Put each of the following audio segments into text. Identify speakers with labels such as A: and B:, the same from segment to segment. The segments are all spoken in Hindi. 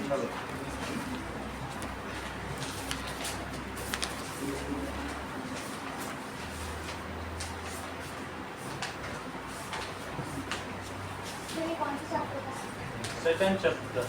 A: चलो सेकंड चैप्टर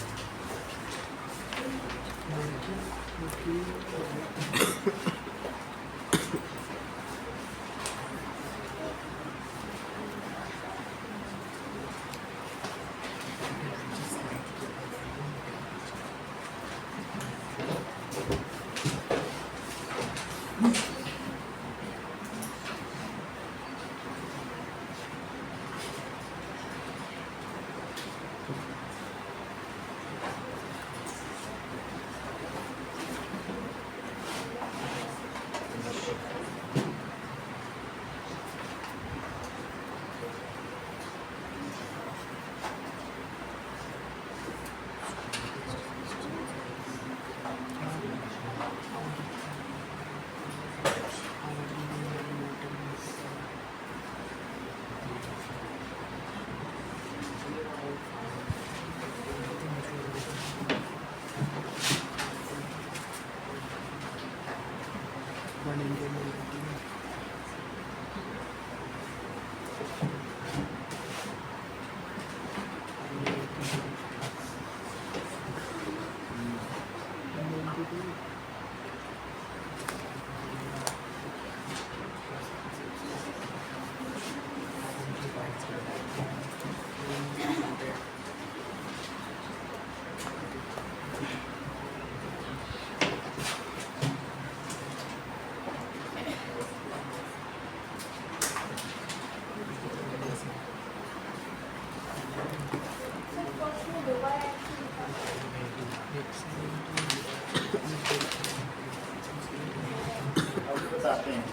A: बताते हैं।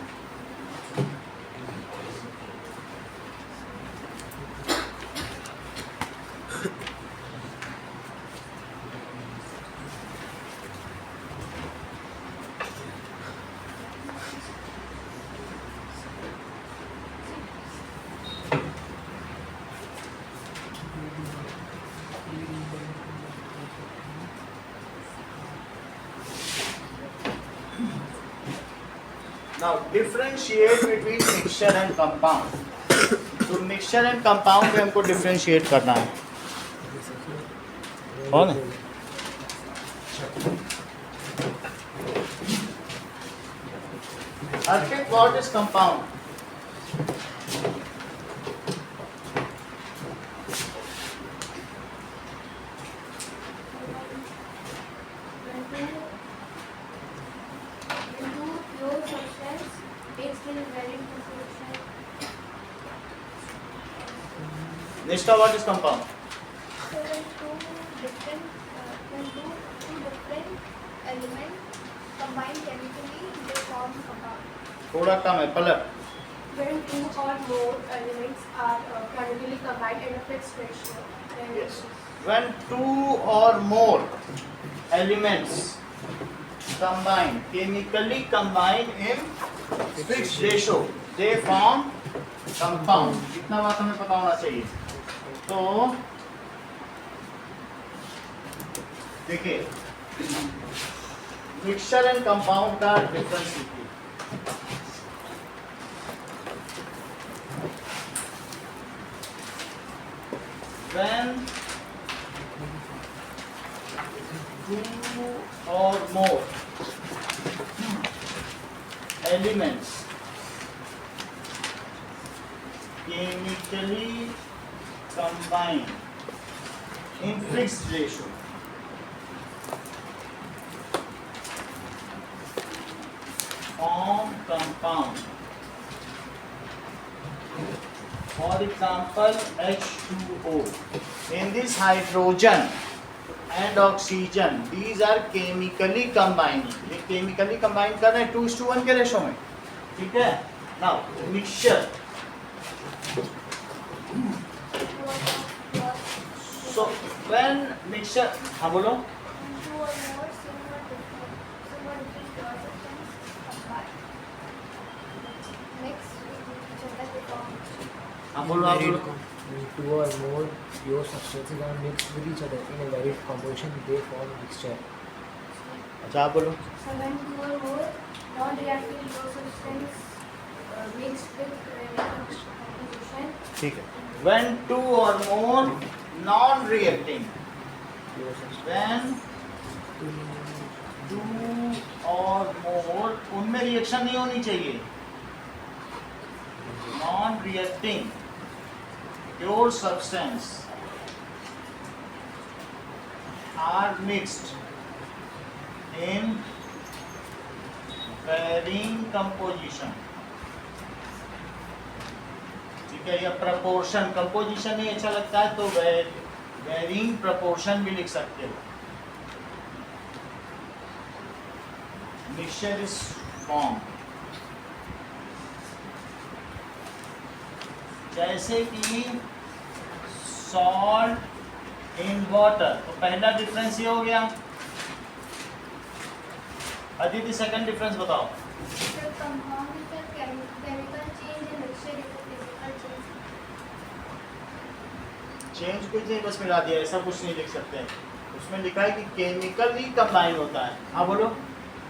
A: Now differentiate between mixture and compound. तो mixture and compound में हमको differentiate करना है। कौन है? Arpit, what is compound? Nishka, what is compound?
B: So when two different elements combine chemically, they form compound.
A: थोड़ा कम है पलट।
B: When two or more elements are chemically combined in a fixed ratio, then
A: Yes. When two or more elements combine, chemically combine in fixed ratio, they form compound. इतना बात हमें पता होना चाहिए। तो देखिए मिक्सचर एंड कंपाउंड का डिफरेंस लिखिए। When two or more elements chemically combine in fixed ratio, form compound. For example, H2O. In this hydrogen and oxygen, these are chemically combining. ये chemically combine कर रहे हैं 2:1 के रेशो में, ठीक है? Now mixture. So when mixture, हाँ बोलो।
B: two or more similar different substances combine. Mix with each other to form.
A: हाँ बोलो आप बोलो।
C: When two or more pure substances are mixed with each other in a varied composition, they form mixture.
A: अच्छा आप बोलो.
B: So when two or more non-reactive pure substance mixed with composition.
A: ठीक है. When two or more non-reacting.
C: Pure substance.
A: When two or more, उनमें रिएक्शन नहीं होनी चाहिए. Non-reacting pure substance are mixed in varying composition. ठीक है. या proportion, composition नहीं अच्छा लगता है तो varying proportion भी लिख सकते हो. Mixture is formed. जैसे कि salt in water, तो पहला डिफरेंस ये हो गया. अदिति सेकंड डिफरेंस बताओ.
B: The compound is a chemical change in mixture is a physical change.
A: Change कुछ नहीं, बस मिला दिया, ऐसा कुछ नहीं लिख सकते हैं. उसमें लिखा है कि केमिकली कंबाइन होता है. हाँ बोलो.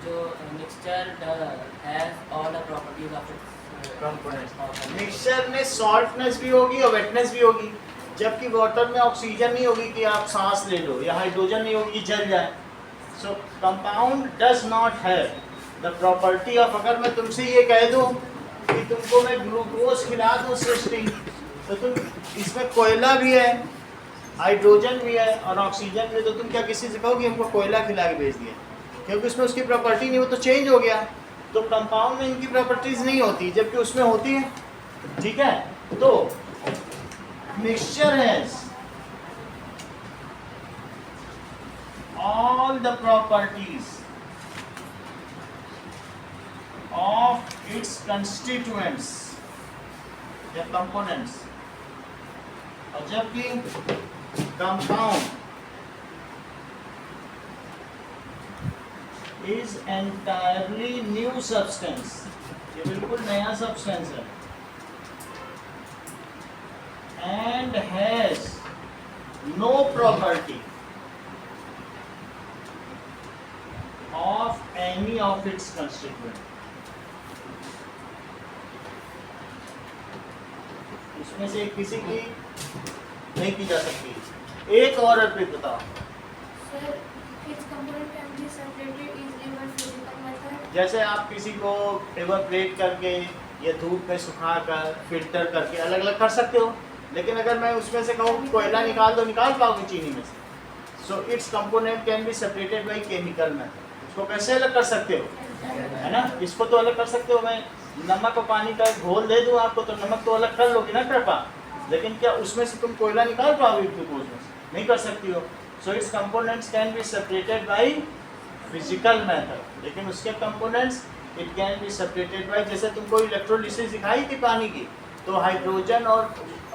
D: जो mixture has all the properties of its components.
A: Mixture में सॉल्टनेस भी होगी और वेटनेस भी होगी, जबकि वाटर में ऑक्सीजन नहीं होगी कि आप सांस ले लो, या हाइड्रोजन नहीं होगी जल जाए. सो compound does not have the property of, अगर मैं तुमसे ये कह दूं कि तुमको मैं ग्लूकोज खिला दूं सिस्टीन, तो तुम इसमें कोयला भी है, हाइड्रोजन भी है और ऑक्सीजन भी, तो तुम क्या किसी से कहोगे हमको कोयला खिला के भेज दिया, क्योंकि उसमें उसकी प्रॉपर्टी नहीं, वो तो चेंज हो गया. तो कंपाउंड में इनकी प्रॉपर्टीज नहीं होती, जबकि उसमें होती है. ठीक है. तो mixture has all the properties of its constituents या components, और जबकि compound is entirely new substance, ये बिल्कुल नया substance है, and has no property of any of its constituent. इसमें से किसी की नहीं की जा सकती. एक और अर्पित बताओ.
B: Sir, its component can be separated easily by physical method.
A: जैसे आप किसी को एवापोरेट करके या धूप में सुखाकर फिल्टर करके अलग अलग कर सकते हो, लेकिन अगर मैं उसमें से कहूँ कोयला निकाल दो, निकाल पाओगे चीनी में से. So it's component can be separated by chemical method. इसको कैसे अलग कर सकते हो, है ना. इसको तो अलग कर सकते हो, मैं नमक और पानी का घोल दे दूं आपको, तो नमक तो अलग कर लोगे ना कृपा, लेकिन क्या उसमें से तुम कोयला निकाल पाओगे ग्लूकोज में से? नहीं कर सकती हो. So it's components can be separated by physical method, लेकिन उसके components it can be separated by, जैसे तुमको इलेक्ट्रोलिसिस सिखाई थी पानी की, तो हाइड्रोजन और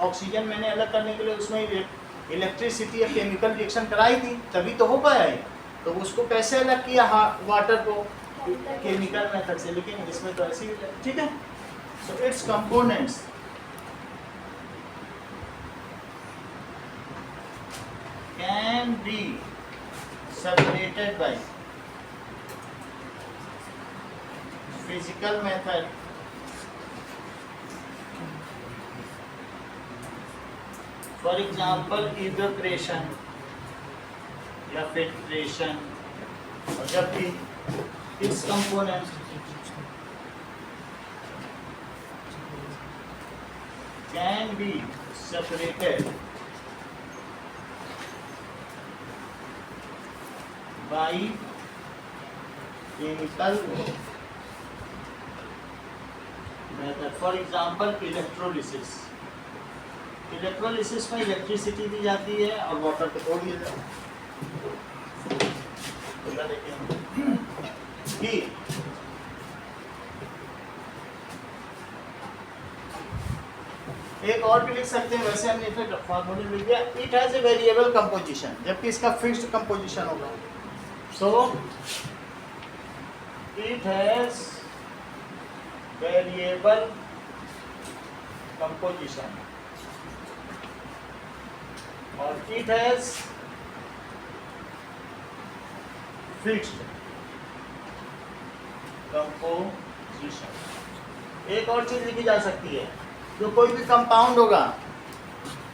A: ऑक्सीजन मैंने अलग करने के लिए उसमें इलेक्ट्रिसिटी या केमिकल रिएक्शन कराई थी, तभी तो हो पाया है. तो उसको कैसे अलग किया वाटर को, केमिकल मेथड से, लेकिन इसमें तो ऐसी. ठीक है. So it's components can be separated by physical method for example evaporation या फिल्ट्रेशन, और जबकि इस component can be separated by chemical method. For example electrolysis. Electrolysis में इलेक्ट्रिसिटी दी जाती है और वाटर को तोड़ दिया जाता है. एक और भी लिख सकते हैं, वैसे हमने फिर फॉर्मूले लिख दिया. It has a variable composition, जबकि इसका फिक्स्ड कंपोजिशन होगा. So it has variable composition. और इट हैज फिक्स्ड कंपोजिशन। एक और चीज लिखी जा सकती है, जो कोई भी कंपाउंड होगा,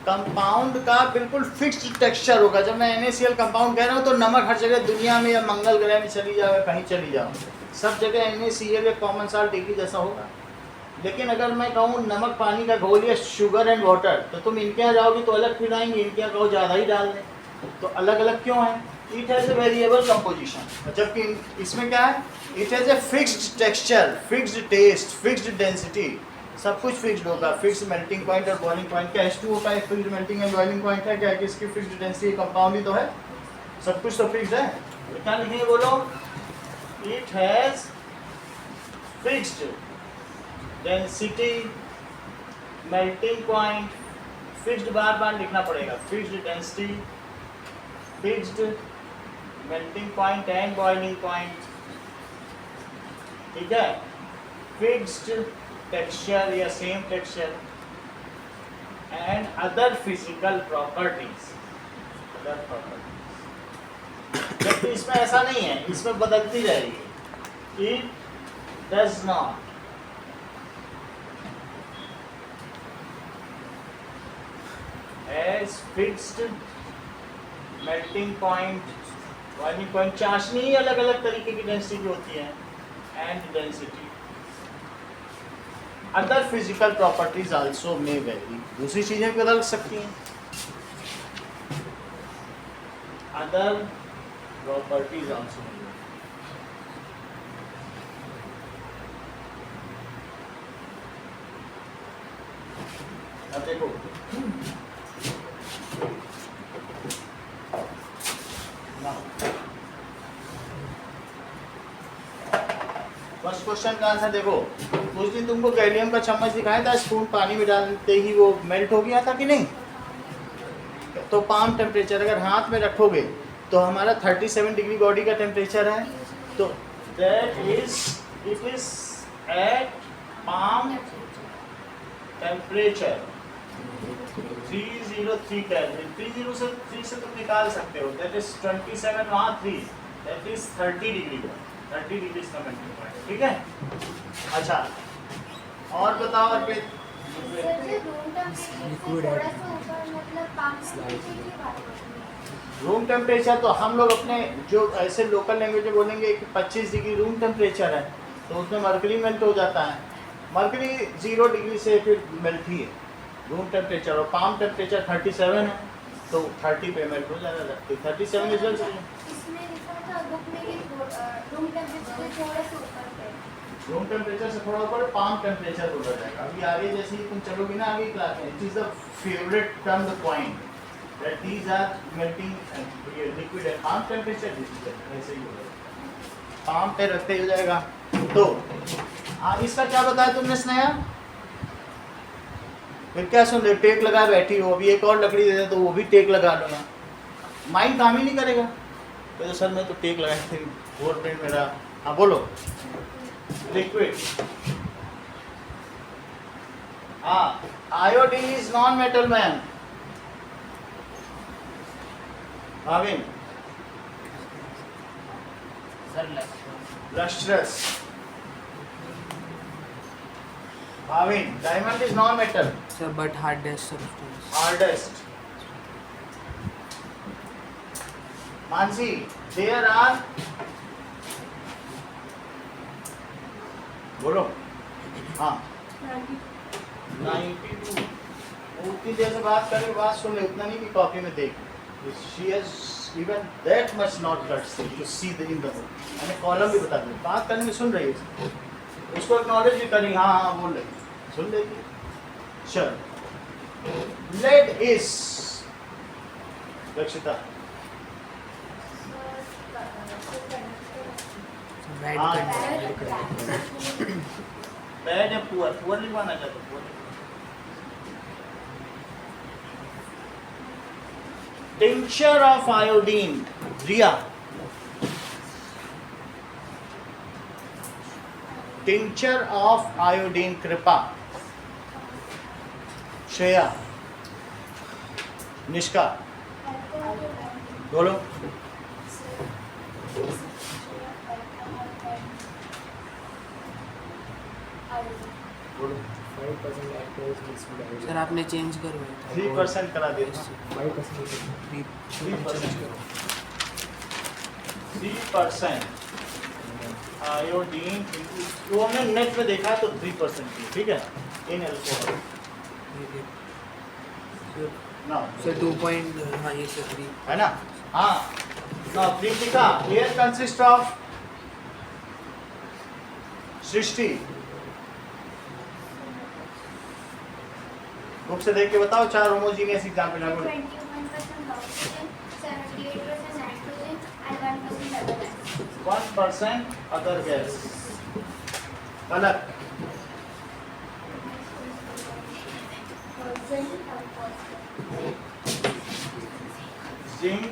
A: कंपाउंड का बिल्कुल फिक्स्ड टेक्सचर होगा। जब मैं NaCl कंपाउंड कह रहा हूँ तो नमक हर जगह दुनिया में या मंगल ग्रह में चली जाओ, कहीं चली जाओ, सब जगह NaCl या कॉमन साल्ट एक ही जैसा होगा। लेकिन अगर मैं कहूँ नमक पानी का घोल या शुगर एंड वाटर, तो तुम इनके यहाँ जाओगे तो अलग फिर आएंगे, इनके यहाँ कहो ज़्यादा ही डाल दें, तो अलग अलग क्यों है? It has a variable composition. जबकि इसमें क्या है? It has a fixed texture, fixed taste, fixed density, सब कुछ फिक्स्ड होगा। फिक्स्ड मेल्टिंग पॉइंट और बॉइलिंग पॉइंट। क्या H2O का एक fixed melting and boiling point है? क्या इसकी फिक्स्ड डेंसिटी कंपाउंड ही तो है, सब कुछ तो फिक्स्ड है। तो क्या लिखेंगे बोलो? It has fixed density, melting point, fixed बार बार लिखना पड़ेगा, fixed density, fixed melting point and boiling point, ठीक है, फिक्स्ड टेक्सचर या same texture and other physical properties. Other properties, जबकि इसमें ऐसा नहीं है, इसमें बदलती रहेगी। It does not as fixed melting point, boiling point. चाशनी ही अलग अलग तरीके की डेंसिटी की होती है, and density. Other physical properties also may very, दूसरी चीजें भी बदल सकती हैं। अदर प्रॉपर्टीज आल्सो मे वेरी। अब देखो, फर्स्ट क्वेश्चन का आंसर देखो। उस दिन तुमको गैलियम का चम्मच दिखाया था, स्पून पानी में डालते ही वो मेल्ट हो गया था कि नहीं? तो पाम टेम्परेचर अगर हाथ में रखोगे तो हमारा 37 डिग्री बॉडी का टेम्परेचर है, तो that is it is at palm temperature 303 Kelvin. 303 से तुम निकाल सकते हो, दैट इज 27 वहाँ 3, दैट इज 30 डिग्री, 30 डिग्री इसका मेल्टिंग पॉइंट, ठीक है। अच्छा और बताओ अर्पित। रूम टेम्परेचर तो हम लोग अपने जो ऐसे लोकल लैंग्वेज में बोलेंगे कि 25 डिग्री रूम टेम्परेचर है, तो उसमें मर्करी मेल्ट हो जाता है। मर्करी 0 डिग्री से फिर मेल्ट ही है रूम टेम्परेचर, और पाम टेम्परेचर 37 है, तो 30 पे मेल्ट हो जाएगा। 37 इज
B: इसमें लिखा था बुक में कि रूम टेम्परेचर से थोड़ा सा ऊपर है,
A: रूम टेम्परेचर से थोड़ा ऊपर पाम टेम्परेचर हो जाएगा। अभी आगे जैसे ही तुम चलोगे ना आगे क्लास में, it is the favourite term the point that these are melting liquid at palm temperature, ऐसे ही हो जाएगा, पाम पे रखते ही हो जाएगा। तो इसका क्या बताया तुमने स्नेहा? फिर क्या सुन रहे, टेक लगा बैठी हो, अभी एक और लकड़ी दे दे तो वो भी टेक लगा लूँगा, माइंड काम ही नहीं करेगा। तो सर मैं तो टेक लगाई थी, बोर्ड पेन मेरा। हाँ बोलो। लिक्विड, हाँ iodine is non metal man. Bhavin
D: sir
A: lustrous. Bhavin, diamond is non-metal.
C: Sir, but hardest substance.
A: Hardest. Mansi, there are. बोलो। हाँ। 92. उतनी देर से बात करके बात सुन ले, उतना नहीं कि कॉपी में देख। She has even that much not guts to see the in the book. मैंने कॉलम भी बता दिया, बात करने में सुन रही है, उसको एक्नॉलेज भी करी, हाँ हाँ बोल रही, सुन लेगी। चल, लेड इज रक्षिता।
C: Bad
A: हाँ।
C: conductor.
A: बैड या पुअर, पुअर लिखवाना चाहते poor. Tincture of iodine, Riya. Tincture of iodine, Kripa. Shreya, Nishka. बोलो। बोलो।
C: 5% lactose mixed with iodine.
D: Sir आपने चेंज करवाया
A: 3% करा दिया था।
C: 5%
A: 3% आयोडीन, वो हमने नेट में देखा है तो 3% की, ठीक है, इन एल्कोहल ना
D: सर 2 पॉइंट, हाँ ये सर 3
A: है ना। हाँ ना, Pritika, air consist of, Srishti book से देख के बताओ 4 होमोजीनियस एग्जांपल है।
B: 21% oxygen, 78% nitrogen, and 1% other gases.
A: 1% other gas अलग।
B: Zinc and phosphorus.
A: Zinc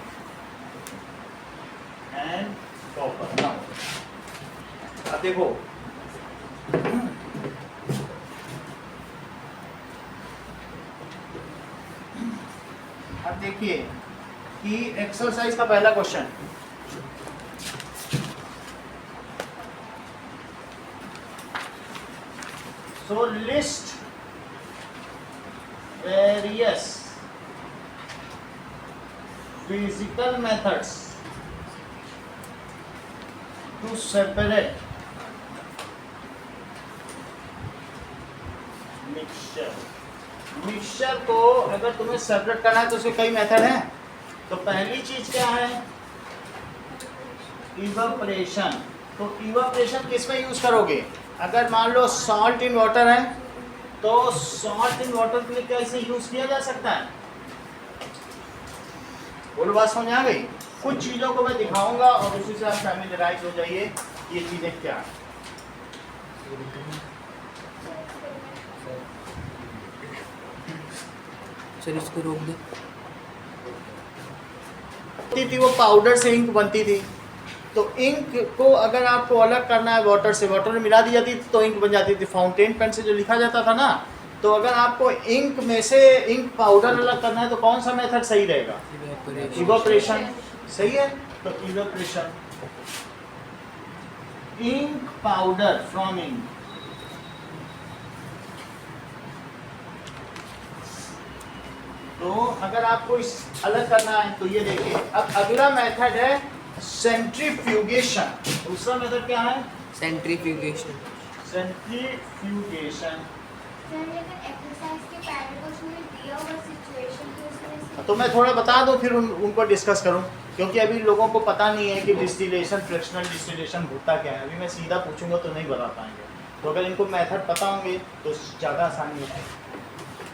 A: and copper. Now अब देखो, अब देखिए कि एक्सरसाइज का पहला question, so list various physical methods to separate mixture को अगर तुम्हें सेपरेट करना है तो उसके कई मेथड हैं। तो पहली चीज क्या है, इवापोरेशन। तो इवापोरेशन किस में यूज करोगे, अगर मान लो सॉल्ट इन वाटर है तो सॉल्ट इन वाटर के लिए कैसे यूज किया जा सकता है, बोलो बात समझ आ गई। कुछ चीज़ों को मैं दिखाऊंगा और उसी से आप फैमिलियराइज हो जाइए ये चीज़ें क्या है।
D: सर इसको रोक दो।
A: थी वो पाउडर से इंक बनती थी, तो इंक को अगर आपको अलग करना है वाटर से, वाटर में मिला दी जाती थी तो इंक बन जाती थी। फाउंटेन पेन से जो लिखा जाता था ना, तो अगर आपको इंक में से इंक पाउडर अलग करना है तो कौन सा मेथड सही रहेगा, इवापोरेशन। सही है, तो evaporation, ink powder from ink. तो अगर आपको इस अलग करना है तो ये देखिए। अब अगला मेथड है सेंट्रीफ्यूगेशन। दूसरा मेथड क्या है,
D: सेंट्रीफ्यूगेशन।
A: सेंट्रीफ्यूगेशन।
B: सर लेकिन एक्सरसाइज के पैराग्राफ में दिया हुआ सिचुएशन की उसमें से
A: तो मैं थोड़ा बता दूं फिर उनको डिस्कस करूं, क्योंकि अभी लोगों को पता नहीं है कि डिस्टिलेशन, फ्रैक्शनल डिस्टिलेशन होता क्या है। अभी मैं सीधा पूछूंगा तो नहीं बता पाएंगे, तो अगर इनको मेथड पता होंगे तो ज़्यादा आसानी होती है।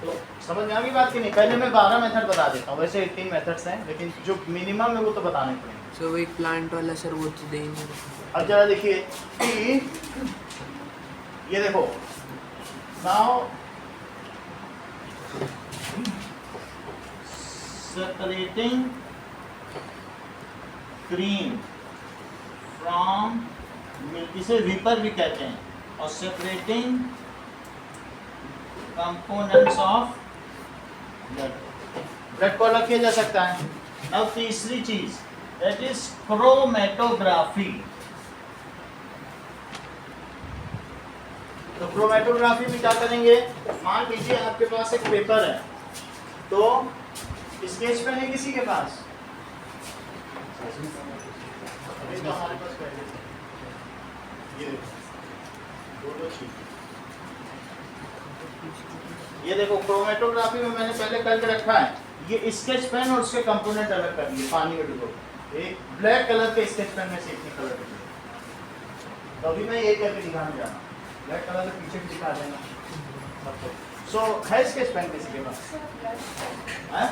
A: तो समझ में आ गई बात कि नहीं। पहले मैं 12 मेथड बता देता हूँ, वैसे 18 मेथड्स हैं लेकिन जो मिनिमम है वो तो बताने पड़ेंगे।
D: सो वो एक प्लांट वाला सर वो तो देंगे।
A: अब जरा देखिए कि ये देखो, now separating cream from milk, इसे विपर भी कहते हैं, और separating components of blood, blood को अलग किया जा सकता है। अब तीसरी चीज दैट इज क्रोमेटोग्राफी। तो क्रोमेटोग्राफी में क्या करेंगे, मान लीजिए आपके पास एक पेपर है, तो स्केच पेन है किसी के पास, अभी तो हमारे पास पहले से। ये देखो, ये देखो क्रोमेटोग्राफी में मैंने पहले करके रखा है। ये स्केच पेन और उसके कंपोनेंट अलग कर दिए पानी में डुबो। एक ब्लैक कलर के स्केच पेन में से इतने कलर के, तो अभी मैं ये करके दिखाने जा रहा हूँ। ब्लैक कलर के पीछे भी दिखा देना सबको। सो है स्केच पेन किसी के पास, है?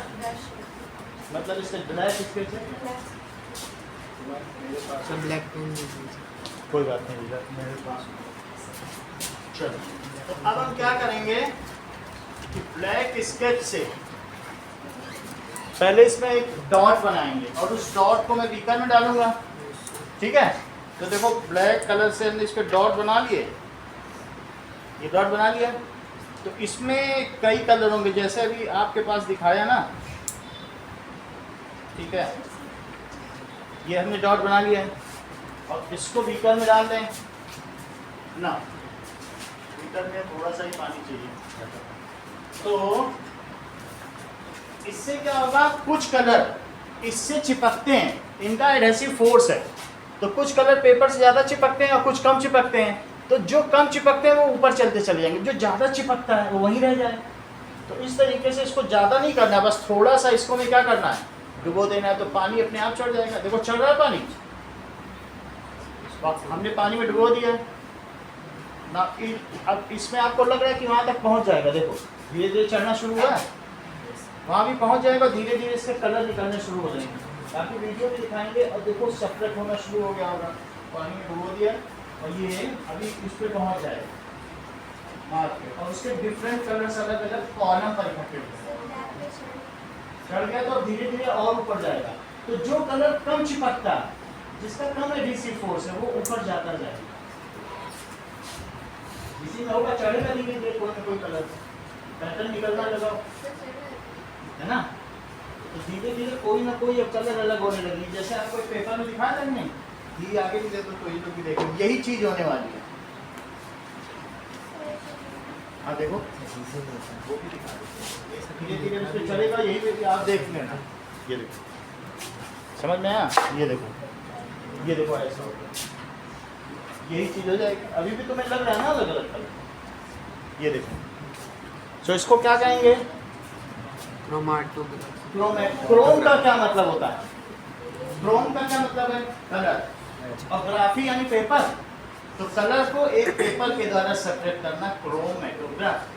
A: मतलब इससे ब्लैक स्केच है, मेरे पास
D: सर ब्लैक पेन
A: कोई बात नहीं मेरे पास। चलो, तो अब हम क्या करेंगे कि ब्लैक स्केच से पहले इसमें एक डॉट बनाएंगे और उस डॉट को मैं बीकर में डालूंगा, ठीक है। तो देखो ब्लैक कलर से हमने इस पे डॉट बना लिए, ये डॉट बना लिया। तो इसमें कई कलर होंगे, जैसे अभी आपके पास दिखाया ना, ठीक है। ये हमने डॉट बना लिया है और इसको बीकर में डाल दें ना, बीकर में थोड़ा सा ही पानी चाहिए। तो इससे क्या होगा, कुछ कलर इससे चिपकते हैं, इनका एडहेसिव फोर्स है, तो कुछ कलर पेपर से ज़्यादा चिपकते हैं और कुछ कम चिपकते हैं। तो जो कम चिपकते हैं वो ऊपर चलते चले जाएंगे, जो ज़्यादा चिपकता है वो वहीं रह जाए। तो इस तरीके से इसको ज़्यादा नहीं करना है, बस थोड़ा सा इसको में क्या करना है, डुबो देना है, तो पानी अपने आप चढ़ जाएगा। देखो चढ़ रहा है पानी, हमने पानी में डुबो दिया ना। अब इसमें आपको लग रहा है कि वहाँ तक पहुँच जाएगा, देखो धीरे धीरे चढ़ना शुरू हुआ है, वहाँ भी पहुँच जाएगा। धीरे धीरे इसके कलर निकलने शुरू हो जाएंगे, बाकी वीडियो में दिखाएंगे। और देखो सेपरेट होना शुरू हो गया होगा, पानी में डुबो दिया और ये अभी इस पर पहुँच जाएगा मार्क पे, और उसके डिफरेंट कलर्स अलग अलग कॉलम पर इकट्ठे हो गए, चढ़ गया तो धीरे धीरे और ऊपर जाएगा। तो जो कलर कम चिपकता है, जिसका कम एडहेसिव फोर्स है, वो ऊपर जाता जाएगा। इसी में होगा चढ़ेगा धीरे धीरे कोई ना कोई कलर पैटर्न निकलना लगा, है ना। तो धीरे धीरे कोई ना कोई अब कलर अलग होने लगी। जैसे आपको पेपर में दिखाया था नहीं, ये आगे भी देखो, कोई लोग भी देखो, यही चीज होने वाली है। हाँ देखो वो भी दिखा देते, धीरे धीरे उस पर चलेगा, यही भी आप देख लेना। ये देखो समझ में आया, ये देखो ऐसा हो गया, यही चीज हो जाएगी। अभी भी तुम्हें लग रहा है ना अलग अलग कलर, ये देखो। तो इसको क्या कहेंगे, क्रोम का क्या मतलब होता है, क्रोम का क्या मतलब है, कलर, और ग्राफी यानी पेपर। तो कलर को एक पेपर के द्वारा सेपरेट करना क्रोमेटोग्राफी।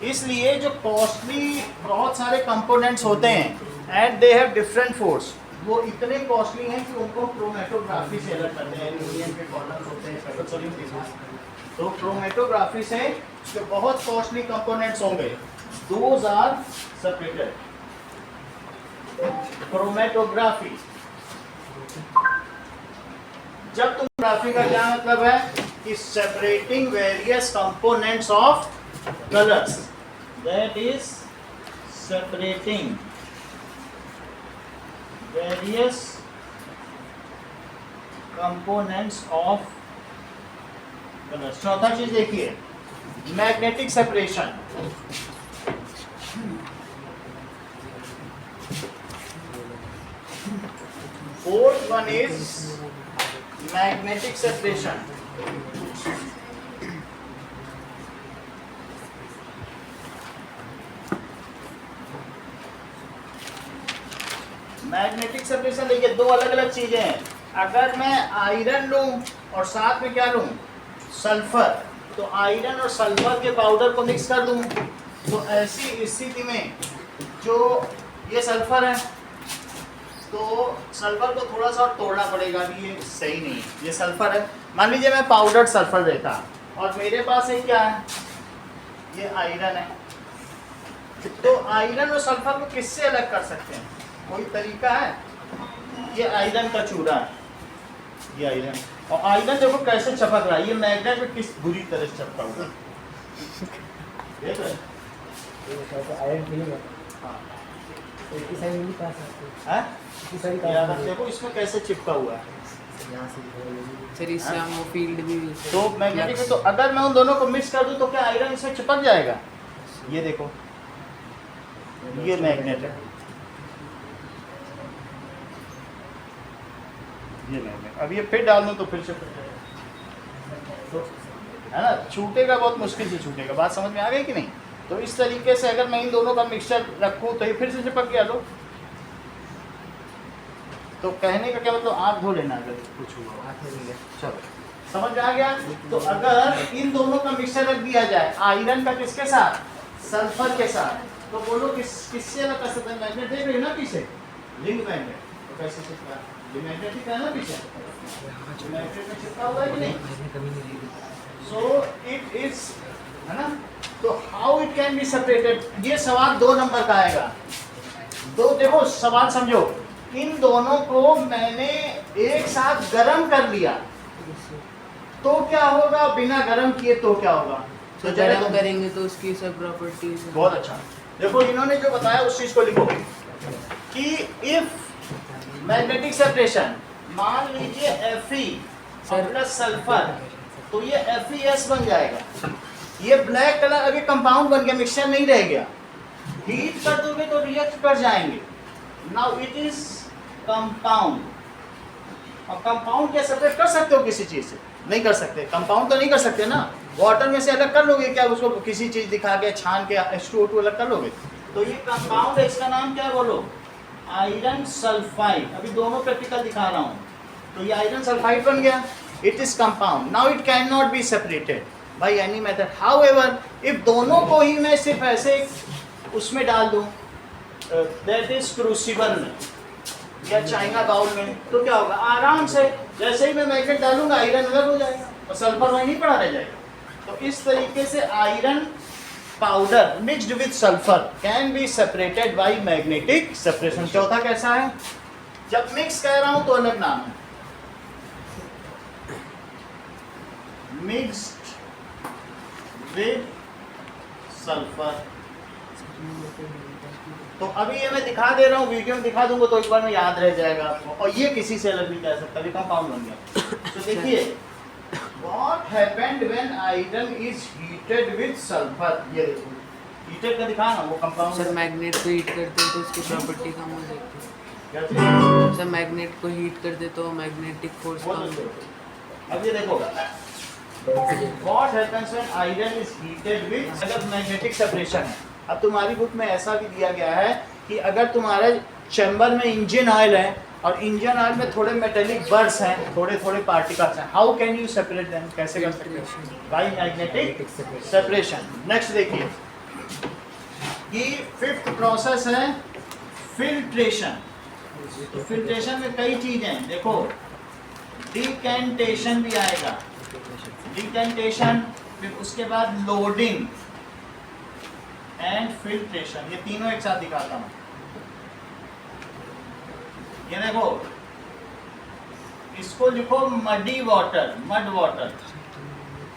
A: इसलिए जो कॉस्टली बहुत सारे कंपोनेंट्स होते हैं and they have different force, वो इतने कॉस्टली हैं कि उनको क्रोमेटोग्राफी से अलग करते हैं। एल्यूमिनियम के कॉलम्स होते हैं, पेट्रोलियम, तो क्रोमेटोग्राफी से जो बहुत कॉस्टली कंपोनेंट्स होंगे, दोज आर सेपरेटेड। क्रोमेटोग्राफी, जब तुम ग्राफी का क्या मतलब है कि separating various components of colours, that is separating various components of colours. चौथा चीज देखिए, magnetic separation. Fourth one is magnetic separation. Magnetic separation देखिए, दो अलग अलग चीजें हैं। अगर मैं आयरन लूं और साथ में क्या लूं, सल्फर, तो आयरन और सल्फर के पाउडर को मिक्स कर दूं, तो ऐसी स्थिति में जो ये सल्फर है, तो सल्फर को थोड़ा सा और तोड़ना पड़ेगा, ये सही नहीं है, ये सल्फर है। मान लीजिए मैं पाउडर सल्फर देता और मेरे पास है क्या है, ये आयरन है, तो आयरन और सल्फर को किससे अलग कर सकते हैं, कोई तरीका है? ये आयरन का चूरा है, ये आयरन, और आयरन देखो कैसे चपक रहा है, ये मैग्नेट में किस बुरी तरह से चपका हुआ देख रहे हैं?
C: आयरन फीलिंग है,
A: हाँ
C: एक ही साइड नहीं पास आती
A: है,
C: इसी साइड
A: यार देखो इसमें कैसे चिपका हुआ है।
C: यहाँ से
D: सर इससे हम वो फील्ड भी
A: तो मैग्नेटिक है, तो अगर मैं उन दोनों को मिक्स कर दूं तो क्या आयरन इसमें चिपक जाएगा? ये देखो, ये मैग्नेट है, ये मैग्नेट। अब ये फिर डाल दूं तो फिर से तो है ना, छूटेगा बहुत मुश्किल से छूटेगा। बात समझ में आ गई कि नहीं? तो इस तरीके से अगर मैं इन दोनों का मिक्सचर रखूं तो ये फिर से चिपक गया। लो, तो कहने का क्या मतलब, आँख धो लेना अगर कुछ हुआ। चलो समझ में आ गया? तो अगर इन दोनों का मिक्सचर रख दिया जाए, आयरन का किसके साथ, सल्फर के साथ, तो बोलो किससे अलग कर सकते हैं? मैग्नेट देख रहे हो ना पीछे, लिंक मैग्नेट, तो कैसे चिपका, ये मैग्नेटिक है ना पीछे, मैग्नेट में चिपका हुआ है कि नहीं? सो इट इज, है ना। तो how it can be separated, ये सवाल 2 नंबर का आएगा। तो देखो सवाल समझो, इन दोनों को मैंने एक साथ गरम कर लिया तो क्या होगा, बिना गरम किए तो क्या होगा?
D: तो गरम करेंगे तो उसकी सब प्रॉपर्टीज।
A: बहुत अच्छा, देखो इन्होंने जो बताया उस चीज को लिखो कि इफ मैग्नेटिक सेपरेशन, मान लीजिए Fe प्लस सल्फर, तो ये FeS बन जाएगा। ये ब्लैक कलर अभी कंपाउंड बन गया, मिक्सचर नहीं रह गया। हीट कर दोगे तो रिएक्ट कर जाएंगे। Now it is compound. और कंपाउंड क्या सेपरेट कर सकते हो किसी चीज से? नहीं कर सकते। कंपाउंड तो नहीं कर सकते ना। वाटर में से अलग कर लोगे क्या उसको? किसी चीज दिखा के छान के H2O2 अलग कर लोगे? तो ये कंपाउंड है, इसका नाम क्या है बोलो? Iron sulphide. अभी दोनों प्रैक्टिकल दिखा रहा हूँ। तो ये आयरन सल्फाइड बन गया। It is compound. Now it can not be separated by any method. However if दोनों को ही मैं सिर्फ ऐसे उसमें डाल दूं, दैट इज क्रूसिबल में या चाइना बाउल में, तो क्या होगा? आराम से जैसे ही मैं मैग्नेट डालूंगा आयरन अलग हो जाएगा और सल्फर वहीं नहीं पड़ा रह जाएगा। तो इस तरीके से iron powder mixed with sulphur can be separated by magnetic separation. चौथा कैसा है? जब मिक्स कह रहा हूं तो अलग नाम है, मिक्स्ड विद सल्फर। तो अभी ये मैं दिखा दे रहा हूँ, वीडियो में दिखा दूंगा तो एक बार में याद रह जाएगा आपको। और ये किसी से अलग भी कह सकता है, कंपाउंड बन गया। तो देखिए what happened when iron is heated with sulphur. ये देखो हीटेड का दिखा ना, वो कंपाउंड।
E: सर मैग्नेट को हीट करते हैं तो उसकी प्रॉपर्टी कम हो जाती है।
A: क्या चीज़?
E: सर मैग्नेट को हीट कर दे तो मैग्नेटिक फोर्स
A: वो
E: कम
A: देखो।
E: होती है।
A: अब ये देखो what happens when iron is heated with, अगर मैग्नेटिक सेपरेशन है। अब तुम्हारी बुक में ऐसा भी दिया गया है कि अगर तुम्हारे चैम्बर में इंजन ऑयल है और इंजन ऑयल में थोड़े मेटेलिक बर्स हैं, थोड़े थोड़े पार्टिकल्स हैं, how can you separate them? कैसे कर सकते हो? By magnetic separation. नेक्स्ट देखिए कि फिफ्थ प्रोसेस है फिल्ट्रेशन। तो फिल्ट्रेशन में कई चीजें हैं, देखो डिकेंटेशन भी आएगा, डिकेंटेशन, फिर उसके बाद लोडिंग एंड फिल्ट्रेशन। ये तीनों एक साथ दिखाता हूं। ये देखो इसको लिखो मडी वाटर, मड वाटर।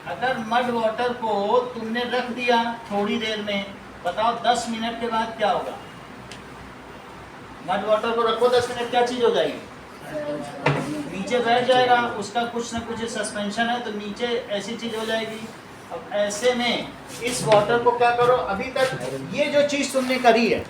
A: अगर मड वाटर को तुमने रख दिया थोड़ी देर में, बताओ 10 मिनट के बाद क्या होगा? मड वाटर को रखो 10 मिनट, क्या चीज हो जाएगी? नीचे बैठ जाएगा, उसका कुछ ना कुछ सस्पेंशन है तो नीचे ऐसी चीज हो जाएगी। अब ऐसे में इस वाटर को क्या करो, अभी तक ये जो चीज तुमने करी है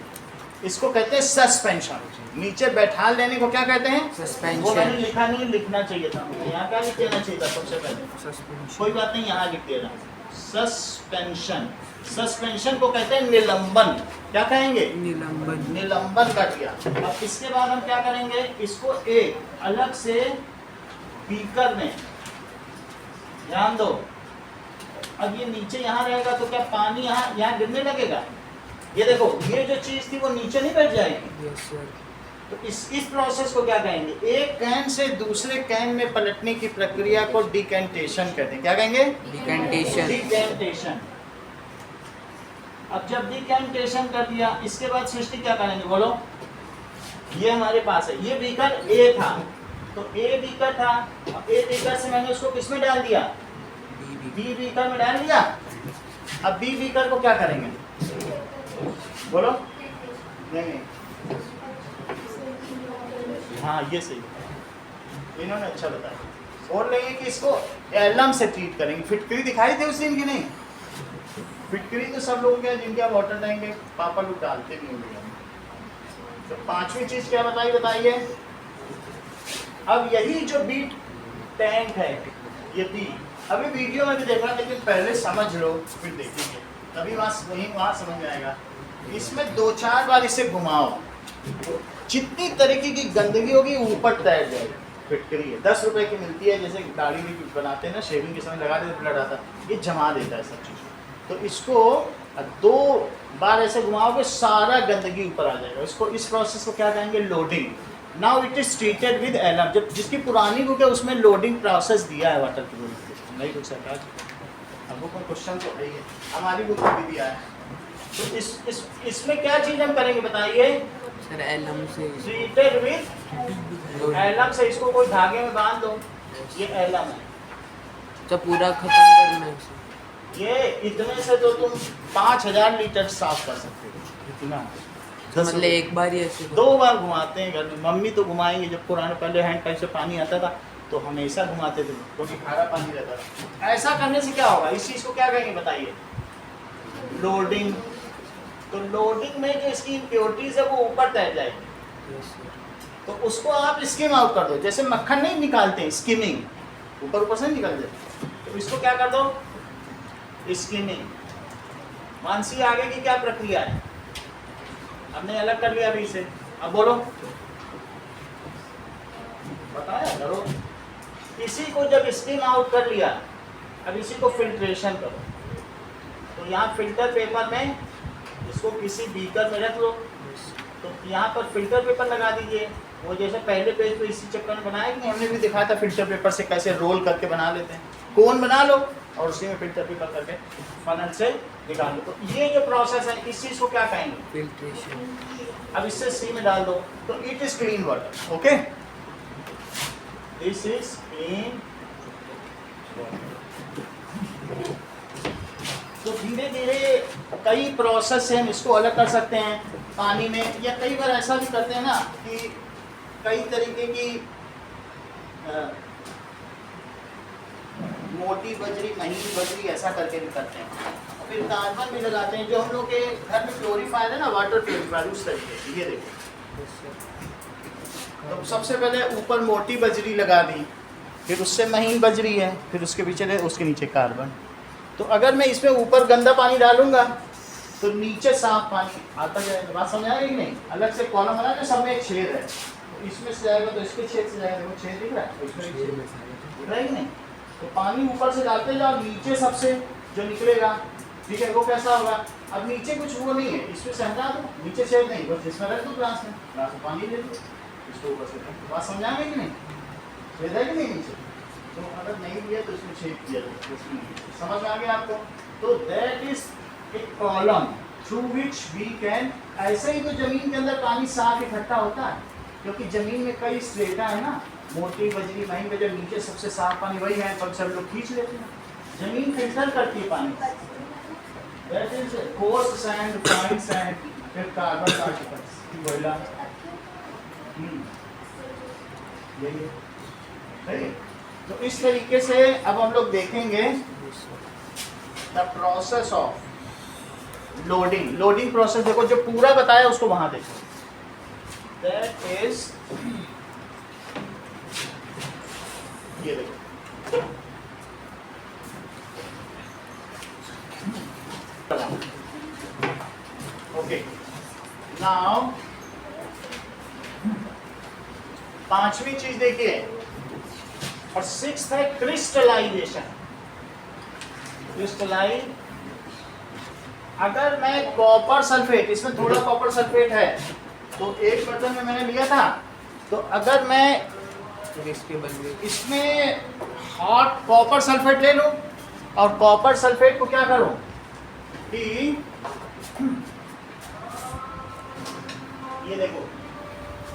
A: इसको कहते हैं सस्पेंशन। नीचे बैठा लेने को क्या कहते हैं?
E: सस्पेंशन।
A: वो मैंने लिखा नहीं, लिखना चाहिए था मुझे। यहाँ क्या लिख देना चाहिए था सबसे पहले? कोई बात नहीं, यहाँ लिख देना सस्पेंशन। सस्पेंशन को कहते हैं निलंबन। क्या कहेंगे?
E: निलंबन।
A: निलंबन कर दिया। अब इसके बाद हम क्या करेंगे, इसको एक अलग से बीकर में, ध्यान दो, अब ये नीचे यहाँ रहेगा तो क्या पानी यहाँ गिरने लगेगा? ये देखो ये जो चीज थी वो नीचे नहीं बैठ जाएगी।
E: Yes sir.
A: तो इस प्रोसेस को क्या कहेंगे? एक कैन से दूसरे कैन में पलटने की प्रक्रिया को डिकेंटेशन कहते हैं। क्या कहेंगे?
E: डिकेंटेशन।
A: डिकेंटेशन। अब जब डिकेंटेशन कर दिया, इसके बाद सृष्टि क्या करेंगे बोलो? ये हमारे पास है, ये बीकर ए था, तो ए बीकर था, अब ए बीकर से मैंने उसको किसमें डाल दिया? बी बीकर में डाल दिया। अब बी बीकर को क्या करेंगे बोलो? नहीं, हाँ ये सही, इन्होंने अच्छा बताया। बोल रहे हैं कि इसको एलम से ट्रीट करेंगे। फिटकरी दिखाई दे उस दिन की नहीं? फिटकरी तो सब लोग हैं जिनके आप वाटर टैंक के पापा लोग डालते भी होंगे। तो पांचवी चीज क्या बताइए? अब यही जो बीट टैंक है, ये बी, अभी वीडियो में भी देखा, लेकिन पहले समझ लो फिर देखेंगे, तभी वहाँ समझ में आएगा। इसमें 2-4 बार इसे घुमाओ, जितनी तरीके की गंदगी होगी ऊपर तैर जाएगी। फिटकरी है, 10 रुपए की मिलती है, जैसे दाढ़ी भी बनाते हैं ना, शेविंग के समय लगा देते ब्लड आता, ये जमा देता है सब चीज़। तो इसको 2 बार ऐसे घुमाओगे सारा गंदगी ऊपर आ जाएगा। इसको, इस प्रोसेस को क्या कहेंगे? Loading. Now it is treated with alum. जब जिसकी पुरानी बुक है उसमें लोडिंग प्रोसेस दिया है वाटर की बुक, नहीं बुक सरकार अब बुक में क्वेश्चन तो है ही है, हमारी बुक में भी दिया है। तो इसमें क्या चीज़ हम करेंगे बताइए?
E: सर एलम से।
A: ट्रीटेड विद एलम से। इसको कोई धागे में बांध दो, ये एलम है।
E: तो पूरा खत्म करना है इसे।
A: ये इतने से तो तुम 5000 लीटर साफ कर सकते हो, इतना। 10
E: मतलब एक बार ही ऐसे
A: 2 बार घुमाते हैं घर में। मम्मी तो घुमाएंगे, जब पुराने पहले हैंड पाइप से पानी आता था तो हमेशा घुमाते थे क्योंकि खारा पानी रहता था। ऐसा करने से क्या होगा, इस चीज़ को क्या कहेंगे बताइए, लोडिंग। तो लोडिंग में जो इसकी इम्प्योरिटीज है वो ऊपर तैर जाएगी,
C: Yes, sir.
A: तो उसको आप स्किम आउट कर दो। जैसे मक्खन नहीं निकालते हैं, स्किमिंग, ऊपर ऊपर से निकल जाए, तो इसको क्या कर दो, स्किमिंग। मानसी आगे की क्या प्रक्रिया है, हमने अलग कर लिया अभी इसे, अब बोलो बताया करो। इसी को जब स्किम आउट कर लिया, अब इसी को फिल्ट्रेशन करो। तो यहाँ फिल्टर पेपर में इसको किसी बीकर में रख लो, तो यहाँ पर फिल्टर पेपर लगा दीजिए। वो जैसे पहले पेज पे इसी चक्कर में बनाया कि हमने भी दिखाया था, फिल्टर पेपर से कैसे रोल करके बना लेते हैं। कोन बना लो और उसी में फिल्टर पेपर करके फनल से निकाल लो। तो ये जो प्रोसेस है, इस चीज़ को क्या कहेंगे,
E: फिल्ट्रेशन।
A: अब इससे सी में डाल दो तो it is clean water. Okay, this is clean water. तो धीरे धीरे कई प्रोसेस से हम इसको अलग कर सकते हैं पानी में, या कई बार ऐसा भी करते हैं ना कि कई तरीके की मोटी बजरी, महीन बजरी, ऐसा करके भी करते हैं। फिर कार्बन भी लगाते हैं, जो हम लोग के घर में प्योरीफायर है ना, वाटर प्योरीफायर, उस तरीके से। ये देखो,
C: Yes, sir.
A: तो सबसे पहले ऊपर मोटी बजरी लगा दी, फिर उससे महीन बजरी है, फिर उसके पीछे उसके नीचे कार्बन। तो अगर मैं इसमें ऊपर गंदा पानी डालूंगा तो नीचे साफ पानी आता जाएगा। बात समझ आएगी कि नहीं, अलग से कॉलम बना, सब में एक छेद है, तो इसमें से जाएगा तो इसके छेद से जाएगा। देखो छेद दिख रहा है, इसमें
C: छेद में सारे थे।
A: दिख रहा है कि नहीं। तो पानी ऊपर से डालते जाओ, नीचे सबसे जो निकलेगा, ठीक है, वो कैसा होगा। अब नीचे कुछ वो नहीं है, इसमें से हटा दो, नीचे छेद नहीं, बस इसमें रख दो ग्लास में पानी ले लो, इसको ऊपर से। बात समझाएंगे कि नहीं, छेद है कि नहीं नीचे, तो अगर नहीं दिया तो इसमें छेद किया जाए। समझ में आ गया आपको। तो that is a column through which we can, ऐसे ही तो जमीन के अंदर पानी साफ इकट्ठा होता है, क्योंकि जमीन में कई स्लेटा है ना, मोटी बजरी, महीन बजरी, नीचे सबसे साफ पानी वही है, पर सब लोग खींच लेते हैं। जमीन फिल्टर करती है पानी। That is coarse sand, fine sand, फिर कार्बन पार्टिकल्स, कोयला, यही है, सही है। तो इस तरीके से अब हम लोग देखेंगे the process of loading. Loading process देखो, जो पूरा बताया उसको वहां देखो। दैट इज, ये देखो, ओके। नाउ पांचवी चीज देखिए, और 6th है क्रिस्टलाइजेशन। क्रिस्टलाइज, अगर मैं कॉपर सल्फेट, इसमें थोड़ा कॉपर सल्फेट है, तो एक बर्तन में मैंने लिया था, तो अगर मैं
E: इसके बदले
A: इसमें हॉट कॉपर सल्फेट ले लूं, और कॉपर सल्फेट को क्या करूं कि ये देखो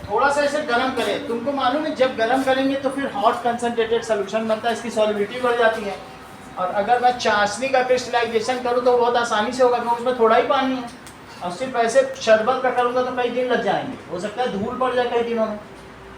A: थोड़ा सा इसे गर्म करें। तुमको मालूम है जब गर्म करेंगे तो फिर हॉट कंसंट्रेटेड सोल्यूशन बनता है, इसकी सॉल्युबिलिटी बढ़ जाती है। और अगर मैं चाशनी का क्रिस्टलाइजेशन करूँ तो बहुत आसानी से होगा, क्योंकि उसमें थोड़ा ही पानी है। और सिर्फ ऐसे शरबत का करूँगा तो कई दिन लग जाएंगे, हो सकता है धूल पड़ जाए कई दिनों में।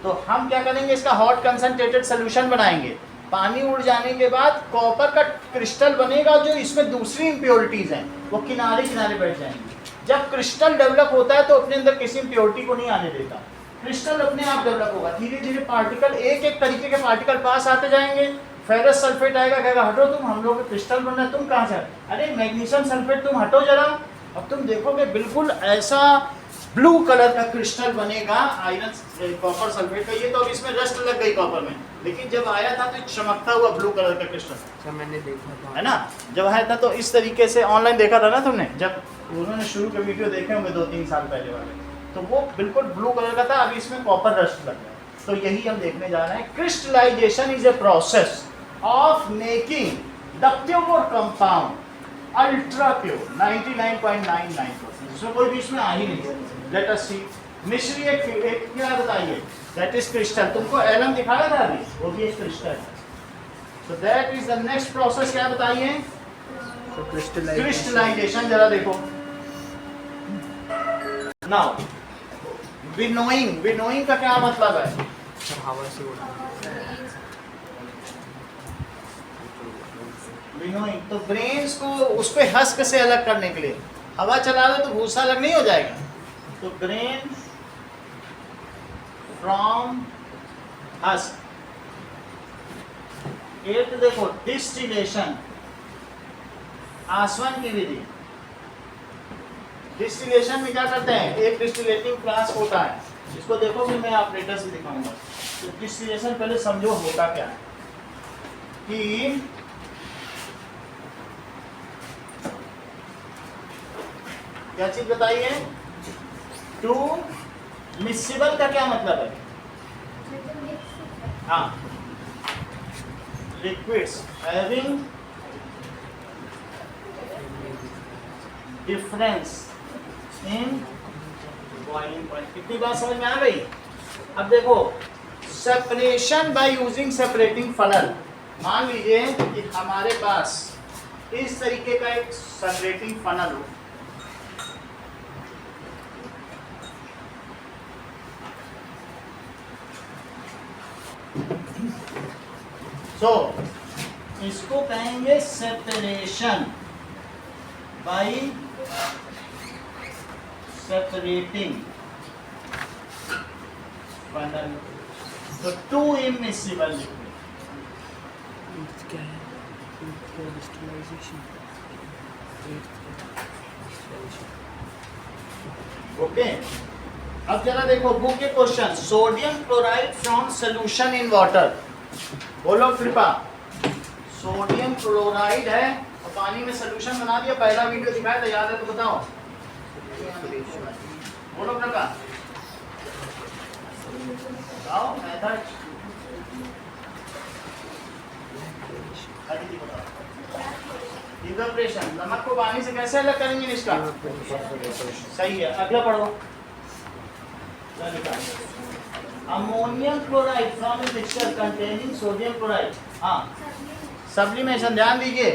A: तो हम क्या करेंगे, इसका हॉट कंसंट्रेटेड सोल्यूशन बनाएंगे। पानी उड़ जाने के बाद कॉपर का क्रिस्टल बनेगा, जो इसमें दूसरी इम्प्योरिटीज़ हैं वो किनारे किनारे बैठ जाएंगी। जब क्रिस्टल डेवलप होता है तो अपने अंदर किसी इम्प्योरिटी को नहीं आने देता, क्रिस्टल अपने आप डेवलप होगा। धीरे धीरे पार्टिकल, एक एक तरीके के पार्टिकल पास आते जाएंगे। फेरस सल्फेट आएगा, कहेगा हटो तुम, हम लोग क्रिस्टल बन रहा है, तुम कहाँ से? अरे मैग्नीशियम सल्फेट तुम हटो जरा। अब तुम देखोगे बिल्कुल ऐसा ब्लू कलर का क्रिस्टल बनेगा आयरन कॉपर सल्फेट का। ये तो अब इसमें रस्ट लग गई कॉपर में, लेकिन जब आया था तो चमकता हुआ ब्लू कलर का क्रिस्टल,
E: अच्छा मैंने देखा था,
A: है ना। जब आया था तो इस तरीके से ऑनलाइन देखा था ना तुमने, जब उन्होंने शुरू के वीडियो देखे होंगे 2-3 साल पहले वाले, तो वो बिल्कुल ब्लू कलर का था। अभी इसमें कॉपर रस्ट लग गया। तो यही हम देखने जा रहे हैं। Crystallisation is a process of making the pure compound ultra pure 99.99%, जिसमें कोई बीच में आ ही नहीं। Let us see. मिश्री एक क्या बताइए, दैट इज क्रिस्टल। तुमको एलम दिखाया था अभी, वो भी एक क्रिस्टल है। So that is the next process, क्या बताइए?
E: तो क्रिस्टलाइजेशन
A: क्रिस्टलाइजेशन जरा देखो। Now विनोइंग का क्या मतलब है?
E: सर हवा से उड़ाना।
A: विनोइंग तो ब्रेन्स को उस पे हस्क से अलग करने के लिए हवा चला दो तो भूसा अलग नहीं हो जाएगा। तो ब्रेन फ्रॉम हस्क। एक देखो डिस्टिलेशन, आसवन की विधि। डिस्टिलेशन में क्या करते हैं, एक डिस्टिलेटिंग फ्लास्क होता है, इसको देखो फिर मैं ऑपरेटर से दिखाऊंगा। तो डिस्टिलेशन पहले समझो होता क्या है कि क्या चीज बताइए। टू मिक्सिबल का क्या मतलब है? हाँ, liquids having difference in boiling point. कितनी बात समझ में आ गई? अब देखो separation by using separating funnel. मान लीजिए कि हमारे पास इस तरीके का एक सेपरेटिंग फनल हो, इसको कहेंगे सेपरेशन बाय सेपरेटिंग फनल। तो टू इमिसिबल लिक्विड।
E: क्या है? डिस्टिलाइजेशन।
A: ओके, अब जरा देखो बुक के question. Sodium chloride from solution in water. बोलो कृपा। सोडियम क्लोराइड है और पानी में सोल्यूशन बना दिया। पहला वीडियो दिखाया था, याद है तो बताओ। बोलो कृपा, बताओ मेथड। इवेपोरेशन, नमक को पानी से कैसे अलग करेंगे इसका? सही है, अगला पढ़ो। Ammonium chloride from a mixture containing sodium chloride. हाँ, सब्लिमेशन। ध्यान दीजिए,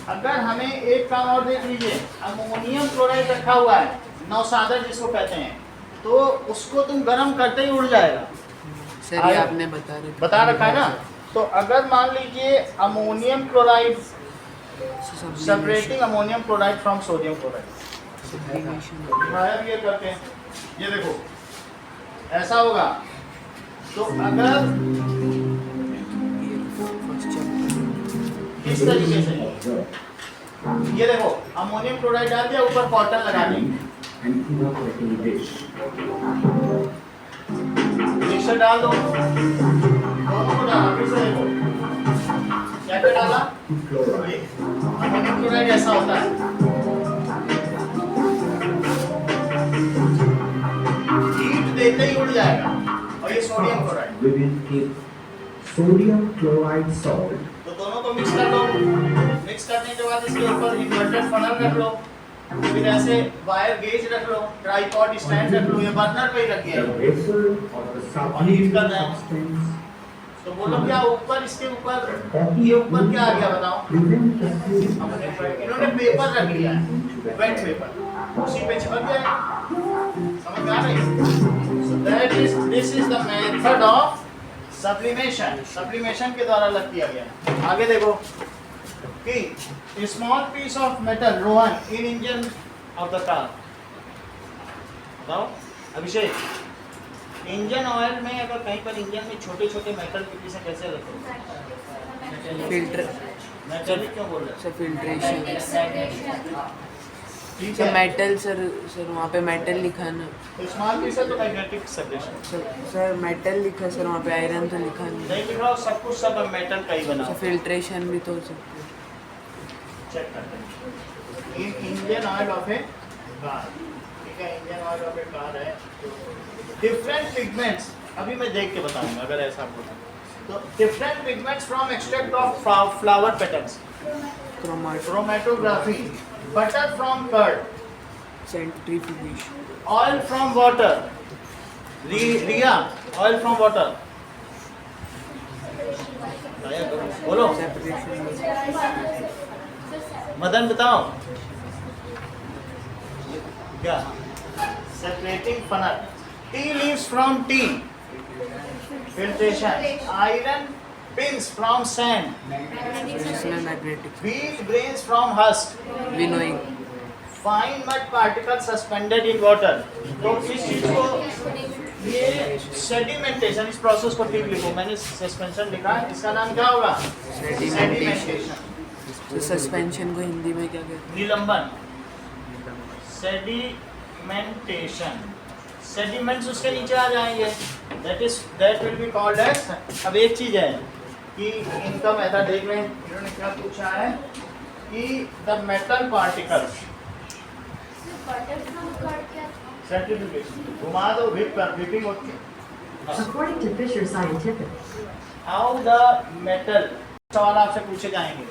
A: अगर हमें एक काम और देख लीजिए, अमोनियम क्लोराइड रखा हुआ है, नौसादर जिसको कहते हैं, तो उसको तुम गर्म करते ही उड़ जाएगा।
E: सर ये आपने
A: बता रखा है ना। तो अगर मान लीजिए ammonium chloride, separating ammonium chloride from sodium chloride, दिखाया भी ये करते हैं। ये देखो ऐसा होगा। तो अगर इस तरीके से ये देखो अमोनियम क्लोराइड डाल दिया, ऊपर कॉटन लगा देंगे, मिक्सर डाल दो, दोनों को डाला, फिर से देखो क्या क्या डाला, अमोनियम क्लोराइड ऐसा होता है, हीट देते ही उड़ जाएगा। और ये sodium chloride,
F: we will keep sodium chloride salt.
A: तो दोनों को मिक्स कर लो। मिक्स करने के बाद इसके ऊपर इन्वर्टेड फनल रख लो, फिर ऐसे वायर गेज रख लो, ट्राइपॉड स्टैंड रख लो, ये बर्नर पे ही रख दिया
F: The vessel or the sublimate substance
A: तो बोलो क्या ऊपर, इसके ऊपर ये ऊपर क्या आ गया बताओ।
F: prevent the fluid
A: इन्होंने पेपर रख लिया है, वेट पेपर, उसी पे चिपक गया। समझ में आ रही? So that is, this is the method of sublimation. Sublimation के द्वारा अलग किया गया है। आगे देखो कि small piece of metal Rohan in engine of the car। बताओ अभिषेक, इंजन ऑयल में अगर कहीं पर इंजन में छोटे छोटे मेटल के पीस कैसे रखो?
E: फिल्टर
A: मेटल क्यों बोल रहे
E: सर, फिल्ट्रेशन
A: हैं? ठीक
E: सर
A: है,
E: मेटल सर वहाँ पे मेटल लिखा ना
A: स्मॉल पीस है तो मैग्नेटिक सेपरेशन
E: सर मेटल लिखा सर, वहाँ पे आयरन तो लिखा नहीं।
A: नहीं लिख रहा हूँ, सब कुछ सब मेटल का ही बना
E: सर
A: हुआ है।
E: फिल्ट्रेशन भी तो हो सकता है।
A: चेक करते हैं। Indian oil of a car, ठीक है, Indian oil of a car है। डिफरेंट पिगमेंट्स अभी मैं देख के बताऊंगा अगर ऐसा होता तो। Different pigments from extract of flower petals, chromatography, butter from curd,
E: centrifugation,
A: oil from water, Riya oil from water. बोलो
E: सेपरेशन,
A: मदन बताओ क्या? Separating funnel, tea leaves from tea, filtration. Iron pins from sand,
E: magnetic.
A: wheat grains from husk,
E: Winnowing.
A: fine mud particles suspended in water. तो इस चीज को ये सेडिमेंटेशन, इस प्रोसेस को ठीक लिखो, मैंने सस्पेंशन लिखा है, इसका नाम क्या होगा? सेडिमेंटेशन।
E: तो सस्पेंशन को हिंदी में क्या कहते हैं?
A: निलंबन। सेडिमेंटेशन, सेडिमेंट्स उसके नीचे आ जाएंगे, that will be called as. अब एक चीज है कि इनका मेथड देख लें, इन्होंने क्या पूछा है कि द मेटल पार्टिकल्स, सर्टिफिकेशन घुमा दो, विप कर, विपिंग होती है।
G: According to Fisher Scientific,
A: how the metal, सवाल आपसे पूछे जाएंगे।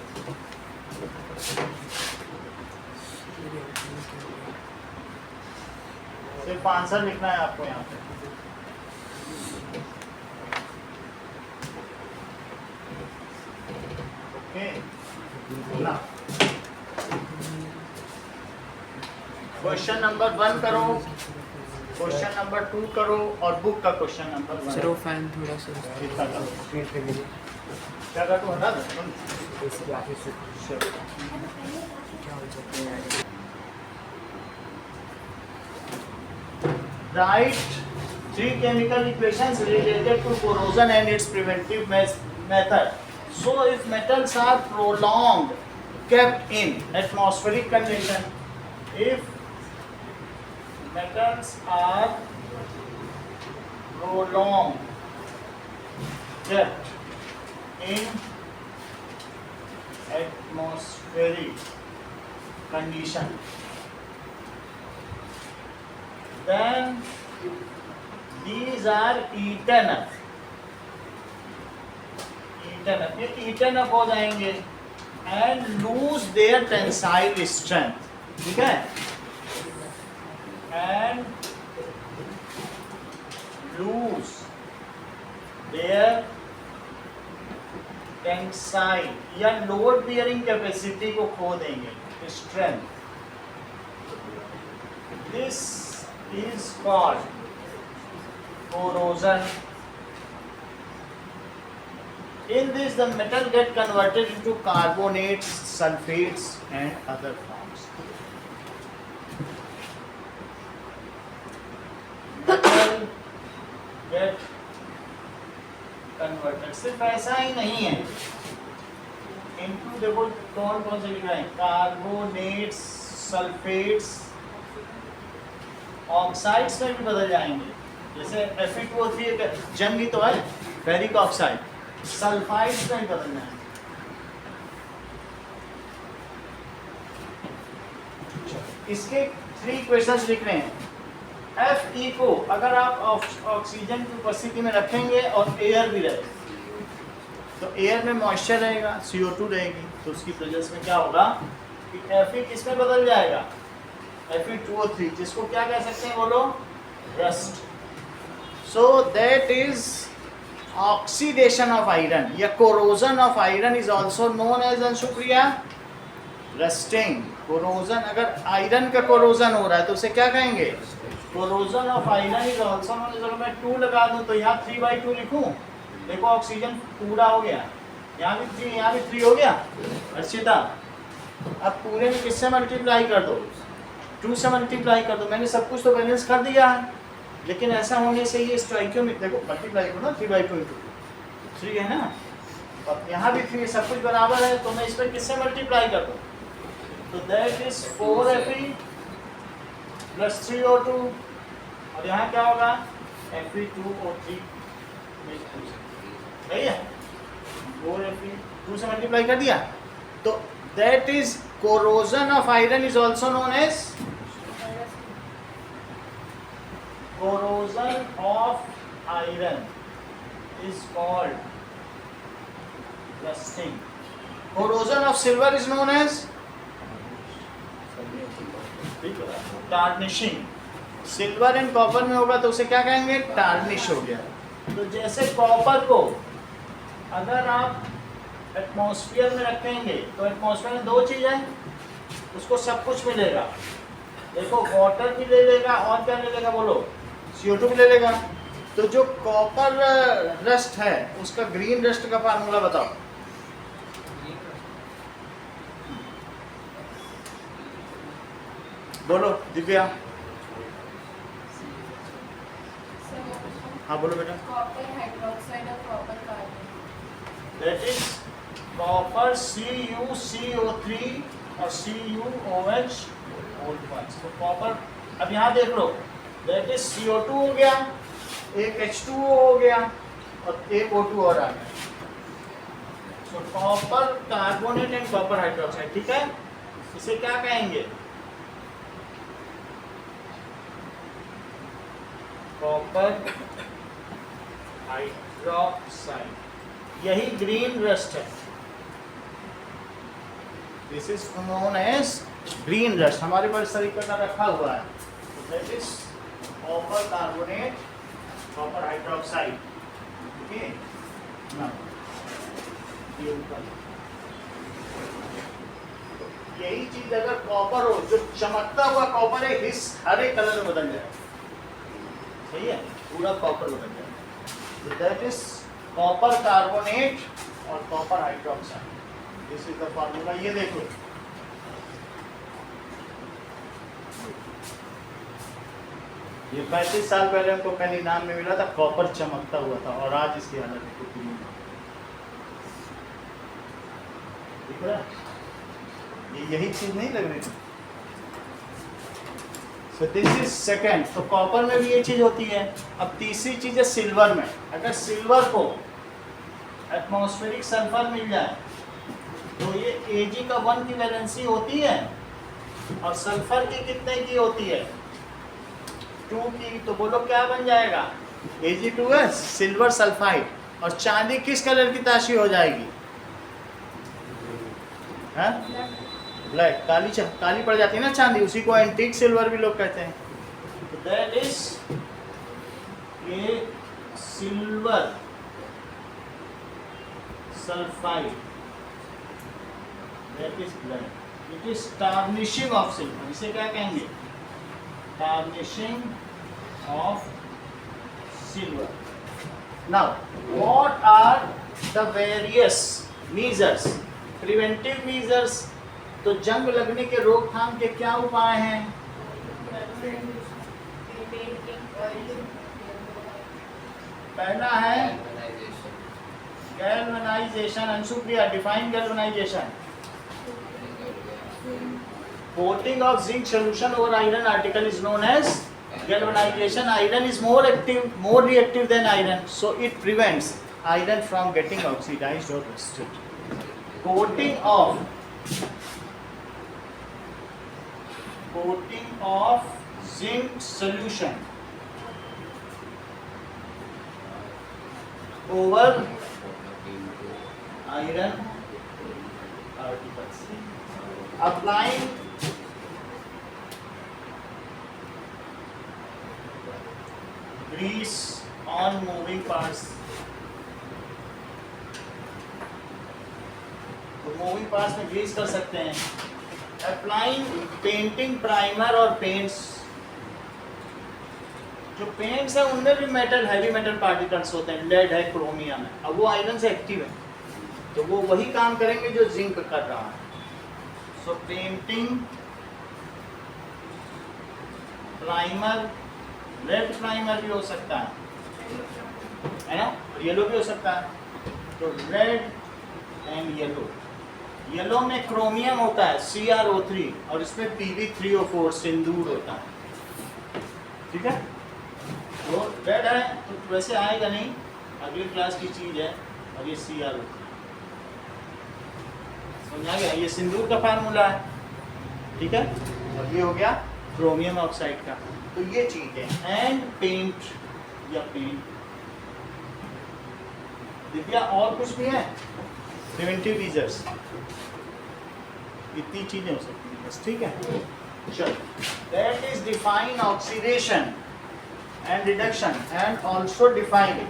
A: सिर्फ आंसर लिखना है आपको यहाँ पे। ओके, ना क्वेश्चन नंबर 1 करो, क्वेश्चन नंबर 2 करो, और बुक का क्वेश्चन नंबर 1
E: सर वो फैन थोड़ा सा
A: इतना करो।
C: Street revenue.
A: क्या कर दूँ, हटा दो?
C: Basic classes से
A: Sure.
C: क्या हो सकते हैं?
A: Write 3 chemical equations related to corrosion and its preventive method. So if metals are prolonged, kept in atmospheric condition, if metals are prolonged, kept in atmospheric condition, then these are eaten up, ये eaten up हो जाएंगे and lose their tensile strength, ठीक है, and lose their टेंसाइल या लोड बियरिंग कैपेसिटी को खो देंगे, strength. This is called corrosion. In this the metal get converted into carbonates, sulfates and other forms. Metal get converted, सिर्फ ऐसा ही नहीं है, इनटू देखो कौन कौन से लिख रहे हैं, कार्बोनेट्स, सल्फेट्स, ऑक्साइड्स में भी बदल जाएंगे, जैसे Fe2O3 जंग ही तो है, फेरिक ऑक्साइड, सल्फाइड्स में भी बदल जाएंगे। इसके 3 क्वेश्चंस लिख रहे हैं। Fe को अगर आप ऑक्सीजन की उपस्थिति में रखेंगे और एयर भी रहे, तो एयर में मॉइस्चर रहेगा, CO2 रहेगी, तो उसकी प्रेजेंस में क्या होगा कि Fe किस में बदल जाएगा, Fe2O3, जिसको क्या कह सकते हैं बोलो, rust. So that is oxidation of iron या corrosion of iron is also known as Anshupriya rusting. Corrosion, अगर आयरन का कोरोजन हो रहा है तो उसे क्या कहेंगे, corrosion of iron is also known as. अगर मैं 2 लगा दूं तो यहाँ 3/2 लिखूं, देखो ऑक्सीजन पूरा हो गया, यहाँ भी 3, यहाँ भी 3 हो गया। अर्चिता, अब पूरे में किससे मल्टीप्लाई कर दो, 2 से मल्टीप्लाई कर दो। मैंने सब कुछ तो बैलेंस कर दिया है, लेकिन ऐसा होने से ये स्टोइकियोमेट्रिक, देखो मल्टीप्लाई करो ना, 3/2 × 3 है ना, अब यहाँ भी 3, सब कुछ बराबर है, तो मैं इस पर किससे मल्टीप्लाई कर दूँ, तो that is 4Fe plus 3O2, और यहाँ क्या होगा Fe2O3, सही है, 4Fe 2 से मल्टीप्लाई कर दिया, तो that is corrosion of iron is also known as corrosion of iron is called rusting. Corrosion of silver is known as tarnishing. Silver and copper में होगा तो उसे क्या कहेंगे, टार्निश हो गया। तो जैसे कॉपर को अगर आप एटमॉस्फेयर में रखेंगे तो एटमॉस्फेयर में 2 चीज़ है, उसको सब कुछ मिलेगा, देखो वाटर भी ले लेगा और क्या ले लेगा बोलो, CO2 भी ले लेगा। तो जो कॉपर रस्ट है उसका ग्रीन रस्ट का फार्मूला बताओ। बोलो दिव्या। हाँ बोलो बेटा।
B: Copper hydroxide or copper carbon.
A: That is copper CuCO3 और CuOH both ones। तो कॉपर अब यहाँ देख लो, that is CO2 हो गया, एक H2O हो गया और एक O2 और आ गया। तो copper carbonate and copper hydroxide, ठीक है। इसे क्या कहेंगे? कॉपर हाइड्रोक्साइड, यही ग्रीन रस्ट है। This is known as green rust. हमारे पास इस तरीके का रखा हुआ है। That is copper carbonate, copper hydroxide. Okay ना, ये ऊपर यही चीज अगर कॉपर हो, जो चमकता हुआ कॉपर है, इस हरे कलर में बदल जाएगा। सही है, पूरा कॉपर बदल जाएगा। दैट इज कॉपर कार्बोनेट और copper hydroxide. This is the formula. ये देखो, ये 35 साल पहले हमको पहले इनाम में मिला था, कॉपर चमकता हुआ था, और आज इसकी हालत देखो कितनी है। दिख रहा है? ये यही चीज नहीं लग रही थी। So this is second। तो कॉपर में भी ये चीज होती है। अब तीसरी चीज है सिल्वर में। अगर सिल्वर को एटमॉस्फेरिक सल्फर मिल जाए तो ये Ag का 1 की वैलेंसी होती है और सल्फर की कितने की होती है? 2 की। तो बोलो क्या बन जाएगा? Ag2S, silver sulphide. और चांदी किस कलर की ताशी हो जाएगी? हाँ, ब्लैक, काली पड़ जाती है ना चांदी, उसी को एंटीक सिल्वर भी लोग कहते हैं। तो that is a silver sulphide, that is black. It is tarnishing of silver. इसे क्या कहेंगे? Tarnishing of silver. Now what are the various measures? Preventive measures. तो जंग लगने के रोकथाम के क्या उपाय हैं? पहला है galvanization. Anshupriya, define galvanization. Coating of zinc solution over iron article is known as galvanization. Iron is more active, more reactive than iron, so it prevents iron from getting oxidized or rusted. Coating of zinc solution over iron particles. Applying grease on moving parts. तो मूविंग पार्ट्स में ग्रीस कर सकते हैं। अप्लाइंग पेंटिंग प्राइमर और पेंट्स। जो पेंट्स है उनमें भी मेटल, हैवी मेटल पार्टिकल्स होते हैं। लेड है, क्रोमियम है। अब वो आयरन से एक्टिव है, तो वो वही काम करेंगे जो जिंक कर रहा है। सो पेंटिंग प्राइमर, रेड प्राइमर भी हो सकता है ना, और येलो भी हो सकता है। तो रेड एंड येलो। येलो में क्रोमियम होता है CrO3 और इसमें Pb3O4 सिंदूर होता है। ठीक है, तो रेड है तो वैसे आएगा नहीं, अगली क्लास की चीज है। और ये CrO3 समझा गया, ये सिंदूर का फार्मूला है। ठीक है, और ये हो गया क्रोमियम ऑक्साइड का। तो ये चीज है। एंड पेंट या पेंट। दिव्या और कुछ भी है? प्रिवेंटिव मीजर्स इतनी चीजें हो सकती हैं बस। ठीक है, चलो। That is define oxidation and reduction and also define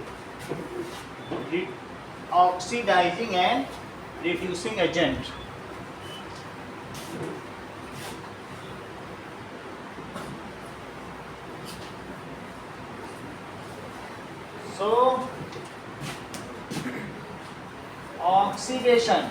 A: oxidising and reducing agent. So oxidation